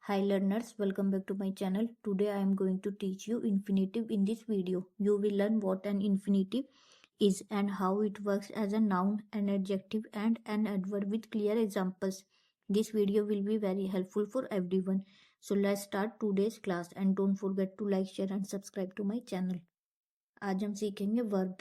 Hi learners, welcome back to my channel. Today I am going to teach you infinitive in this video. You will learn what an infinitive is and how it works as a noun, an adjective and an adverb with clear examples. This video will be very helpful for everyone. So let's start today's class and don't forget to like, share and subscribe to my channel. आज हम सीखेंगे verb.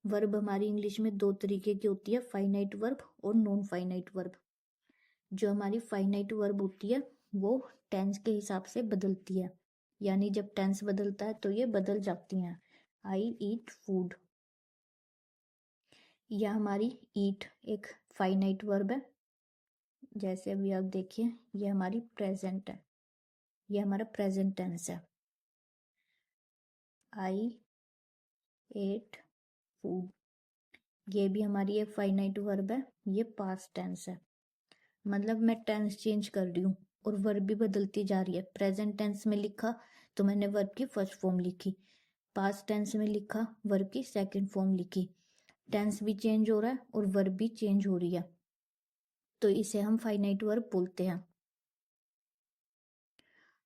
Verb हमारी English में दो तरीके की होती है, फाइनाइट वर्ब और नॉन फाइनाइट वर्ब. जो हमारी फाइनाइट वर्ब होती है वो टेंस के हिसाब से बदलती है, यानी जब टेंस बदलता है तो ये बदल जाती हैं. आई ईट फूड. यह हमारी ईट एक फाइनाइट वर्ब है. जैसे अभी आप देखिए, ये हमारी प्रेजेंट है, ये हमारा प्रेजेंट टेंस है. आई एट फूड, ये भी हमारी एक फाइनाइट वर्ब है, ये पास्ट टेंस है. मतलब मैं टेंस चेंज कर रही हूँ और वर्ब भी बदलती जा रही है. प्रेजेंट टेंस में लिखा तो मैंने वर्ब की फर्स्ट फॉर्म लिखी, पास्ट टेंस में लिखा वर्ब की सेकंड फॉर्म लिखी. टेंस भी चेंज हो रहा है और वर्ब भी चेंज हो रही है, तो इसे हम फाइनाइट वर्ब बोलते हैं.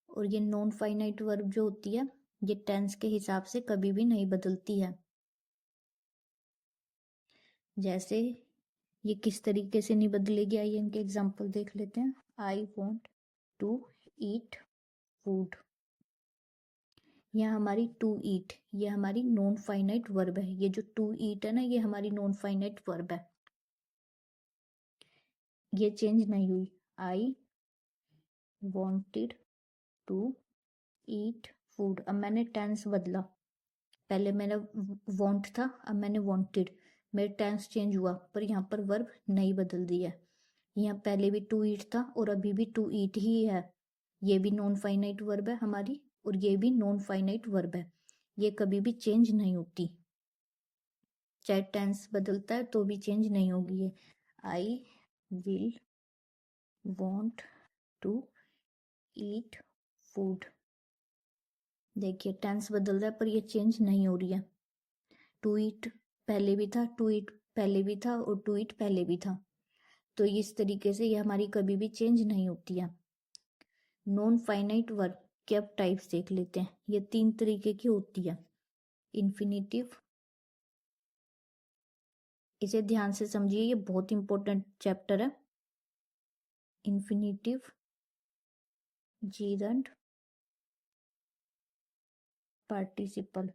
और ये नॉन फाइनाइट वर्ब जो होती है ये टेंस के हिसाब से कभी भी नहीं बदलती है. जैसे ये किस तरीके से नहीं बदलेगी, आइए इनके एग्जाम्पल देख लेते हैं. I want to eat food. यहाँ हमारी टू ईट, ये हमारी नॉन फाइनाइट वर्ब है. ये जो टू ईट है ना, ये हमारी नॉन फाइनाइट वर्ब है, ये चेंज नहीं हुई. I wanted to eat food. अब मैंने टेंस बदला, पहले मेरा वॉन्ट था, अब मैंने वॉन्टेड. मेरा टेंस चेंज हुआ पर यहाँ पर वर्ब नहीं बदल दी है. यहाँ पहले भी टू ईट था और अभी भी टू ईट ही है. ये भी नॉन फाइनाइट वर्ब है हमारी और ये भी नॉन फाइनाइट वर्ब है. ये कभी भी चेंज नहीं होती, चाहे टेंस बदलता है तो भी चेंज नहीं होगी ये. I will want to eat food. देखिए टेंस बदल रहा है पर ये चेंज नहीं हो रही है. टू ईट पहले भी था, टू ईट पहले भी था और टू ईट पहले भी था. तो इस तरीके से ये हमारी कभी भी चेंज नहीं होती है. नॉन फाइनाइट वर्ब के अब टाइप्स देख लेते हैं. ये तीन तरीके की होती है. इन्फिनिटिव, इसे ध्यान से समझिए, ये बहुत इंपॉर्टेंट चैप्टर है. Infinitive, gerund, participle.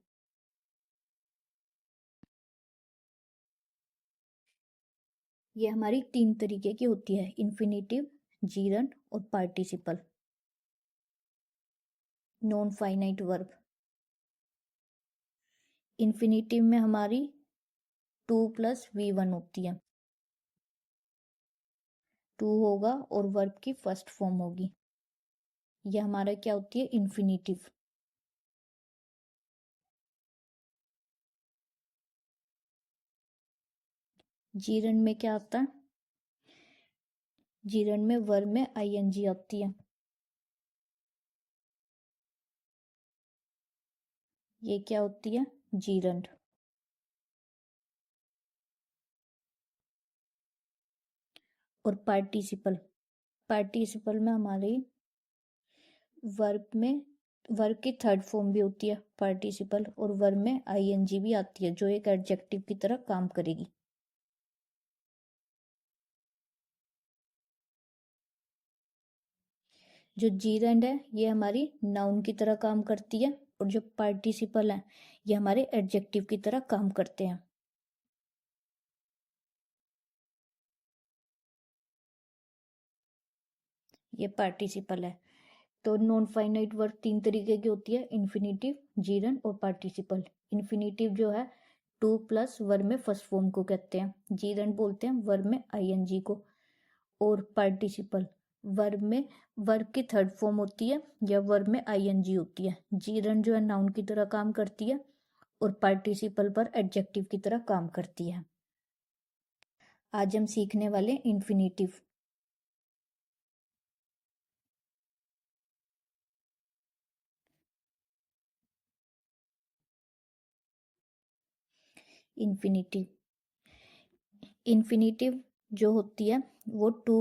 ये हमारी तीन तरीके की होती है, इन्फिनिटिव, जीरंड और participle. Non finite verb. Infinitive में हमारी 2+V1 होती है. 2 होगा और वर्ब की फर्स्ट फॉर्म होगी. यह हमारा क्या होती है, इन्फिनिटिव. जीरंड में क्या आता है, जीरंड में वर्ब में आईएनजी आती है. ये क्या होती है, जीरंड. और पार्टिसिपल, पार्टिसिपल में हमारी वर्ब की थर्ड फॉर्म भी होती है पार्टिसिपल, और वर्ब में आईएनजी भी आती है जो एक एडजेक्टिव की तरह काम करेगी. जो जीरंड है ये हमारी नाउन की तरह काम करती है और जो पार्टिसिपल है ये हमारे एडजेक्टिव की तरह काम करते हैं. ये पार्टिसिपल है. तो नॉन फाइनाइट वर्ब तीन तरीके की होती है, इन्फिनिटिव, जीरंड और पार्टिसिपल. इन्फिनिटिव जो है 2+ वर्ब में फर्स्ट फॉर्म को कहते हैं. जीरंड बोलते हैं वर्ब में आईएनजी को. और पार्टिसिपल वर्ब में वर्ब की थर्ड फॉर्म होती है या वर्ब में आईएनजी होती है. जीरंड जो है नाउन की तरह काम करती है और पार्टिसिपल पर एडजेक्टिव की तरह काम करती है. आज हम सीखने वाले इन्फिनिटिव. इन्फिनिटिव, इन्फिनिटिव जो होती है वो 2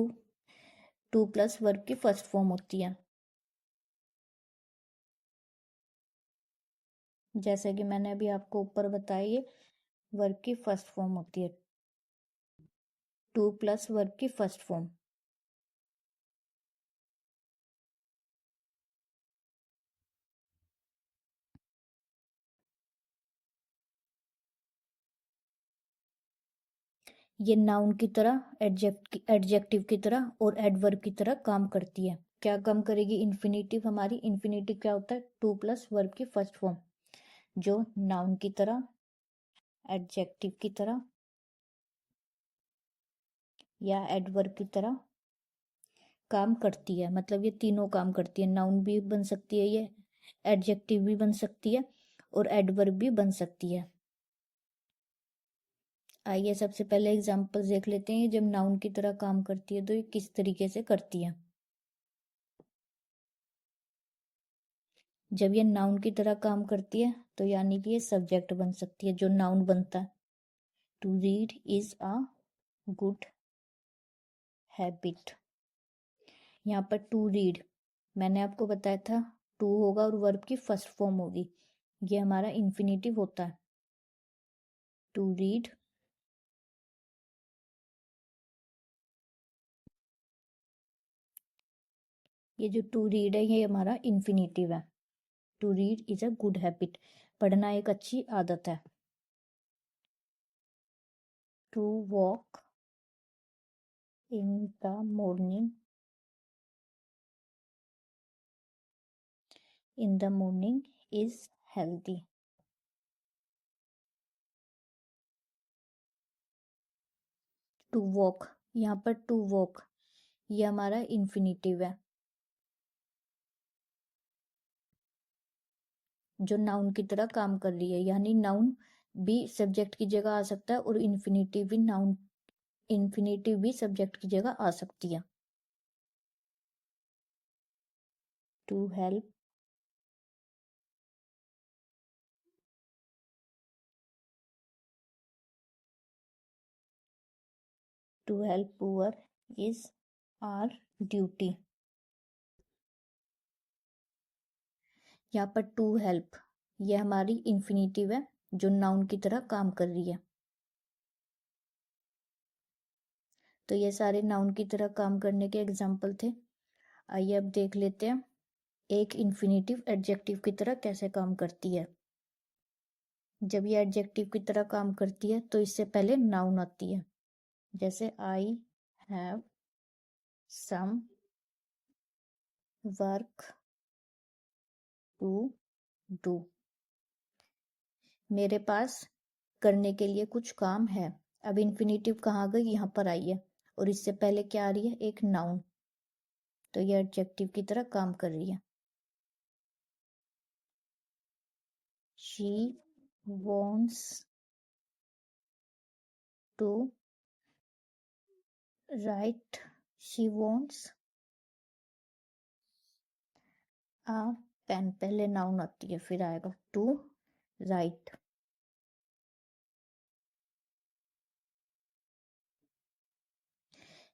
टू प्लस वर्ब की फर्स्ट फॉर्म होती है। जैसे कि मैंने अभी आपको ऊपर बताया, ये वर्ब की फर्स्ट फॉर्म होती है, टू प्लस वर्ब की फर्स्ट फॉर्म। ये नाउन की तरह, एडजेक्टिव की तरह और एडवर्ब की तरह काम करती है। क्या काम करेगी? इन्फिनेटिव हमारी, इन्फिनेटिव क्या होता है? टू प्लस वर्ब की फर्स्ट फॉर्म, जो नाउन की तरह, एडजेक्टिव की तरह या एडवर्ब की तरह काम करती है। मतलब ये तीनों काम करती है, नाउन भी बन सकती है, ये एडजेक्टिव भी बन सकती है और एडवर्ब भी बन सकती है। आइए सबसे पहले एग्जांपल देख लेते हैं, जब नाउन की तरह काम करती है तो ये किस तरीके से करती है। जब ये नाउन की तरह काम करती है तो यानी कि ये सब्जेक्ट बन सकती है, जो नाउन बनता है। To read is a good habit. यहाँ पर टू रीड मैंने आपको बताया था, टू होगा और वर्ब की फर्स्ट फॉर्म होगी, ये हमारा इन्फिनेटिव होता है। टू रीड, ये जो टू रीड है ये हमारा इन्फिनेटिव है। To read is a good habit, पढ़ना एक अच्छी आदत है। To walk in the morning, in the morning is healthy. To walk, यहाँ पर टू वॉक ये हमारा इन्फिनेटिव है, जो नाउन की तरह काम कर रही है। यानी नाउन भी सब्जेक्ट की जगह आ सकता है और इन्फिनेटिव भी सब्जेक्ट की जगह आ सकती है। To help, to help poor is our duty. यहाँ पर टू हेल्प ये हमारी इन्फिनेटिव है, जो नाउन की तरह काम कर रही है। तो ये सारे नाउन की तरह काम करने के एग्जाम्पल थे। आइए अब देख लेते हैं एक इन्फिनेटिव एडजेक्टिव की तरह कैसे काम करती है। जब ये एडजेक्टिव की तरह काम करती है तो इससे पहले नाउन आती है। जैसे I have some work to do, मेरे पास करने के लिए कुछ काम है। अब इन्फिनेटिव कहाँ गई? यहाँ पर आई है और इससे पहले क्या आ रही है? एक नाउन, तो ये एडजेक्टिव की तरह काम कर रही है। She wants to write, she wants a pen, पहले नाउन आती है फिर आएगा to write.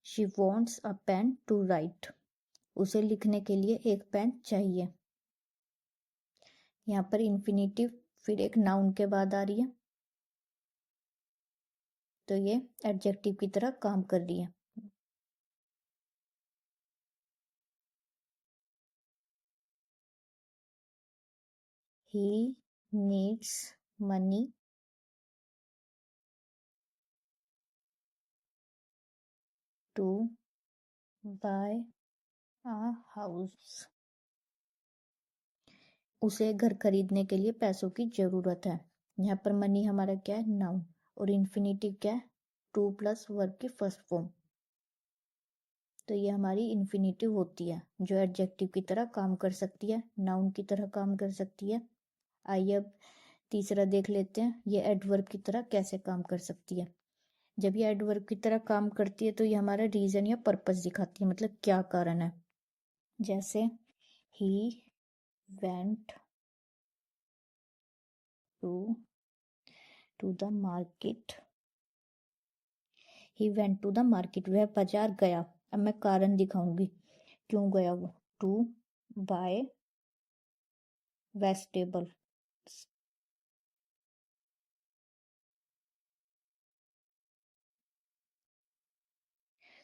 She wants a pen to write, उसे लिखने के लिए एक पेन चाहिए। यहाँ पर इन्फिनेटिव फिर एक नाउन के बाद आ रही है, तो ये एडजेक्टिव की तरह काम कर रही है। He needs money to buy a house, उसे घर खरीदने के लिए पैसों की जरूरत है। यहाँ पर मनी हमारा क्या है? नाउन, और इन्फिनेटिव क्या है? टू प्लस वर्ब की फर्स्ट फॉर्म, तो ये हमारी इन्फिनेटिव होती है, जो एडजेक्टिव की तरह काम कर सकती है, नाउन की तरह काम कर सकती है। आइए अब तीसरा देख लेते हैं, ये एडवर्ब की तरह कैसे काम कर सकती है। जब ये एडवर्ब की तरह काम करती है तो ये हमारा रीजन या पर्पस दिखाती है, मतलब क्या कारण है। जैसे he went to the market, he went to the market, वह बाजार गया। अब मैं कारण दिखाऊंगी क्यों गया वो। टू बाय वेजिटेबल,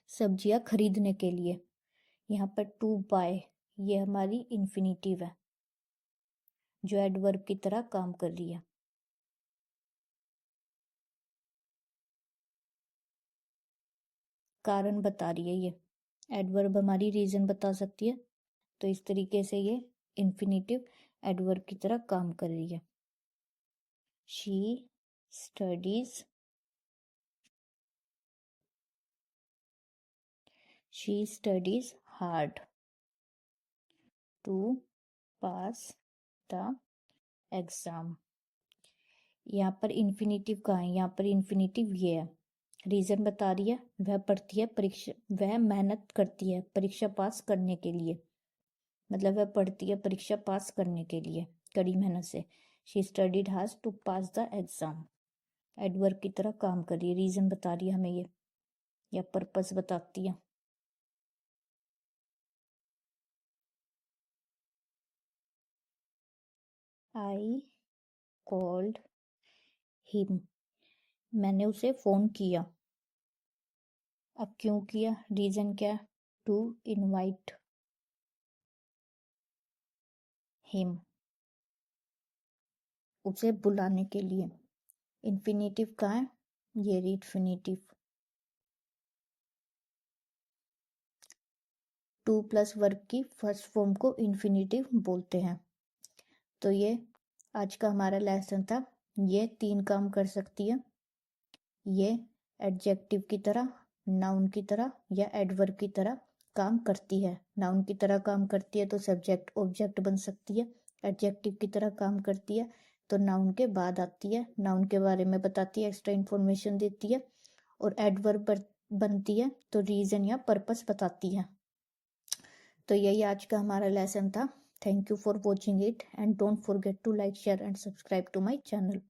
सब्जियां खरीदने के लिए। यहाँ पर टू बाय ये हमारी इन्फिनिटिव है जो एडवर्ब की तरह काम कर रही है। कारण बता रही है ये, एडवर्ब हमारी रीजन बता सकती है, तो इस तरीके से ये इन्फिनिटिव एडवर्ब की तरह काम कर रही है। She studies, she studies hard to pass the exam. यहाँ पर इन्फिनिटिव कहाँ है, यहाँ पर इन्फिनिटिव ये है, रीजन बता रही है, वह पढ़ती है परीक्षा, वह मेहनत करती है परीक्षा पास करने के लिए, मतलब वह पढ़ती है परीक्षा पास करने के लिए कड़ी मेहनत से। She studied hard to pass the exam, adverb की तरह काम कर रही है, रीजन बता रही है हमें ये, या पर्पस बताती है। आई कॉल्ड हिम, मैंने उसे फोन किया। अब क्यों किया, रीजन क्या, टू इनवाइट हिम, उसे बुलाने के लिए। इन्फिनिटिव कहाँ है, ये इन्फिनिटिव, टू प्लस वर्ब की फर्स्ट फॉर्म को इन्फिनिटिव बोलते हैं। तो ये आज का हमारा लेसन था, ये 3 काम कर सकती है, ये एडजेक्टिव की तरह, नाउन की तरह या एडवर्ब की तरह काम करती है। नाउन की तरह काम करती है तो सब्जेक्ट ऑब्जेक्ट बन सकती है, एडजेक्टिव की तरह काम करती है तो नाउन के बाद आती है, नाउन के बारे में बताती है, एक्स्ट्रा इन्फॉर्मेशन देती है, और एडवर्ब बनती है तो रीजन या पर्पस बताती है। तो यही आज का हमारा लेसन था। Thank you for watching it and don't forget to like share and subscribe to my channel.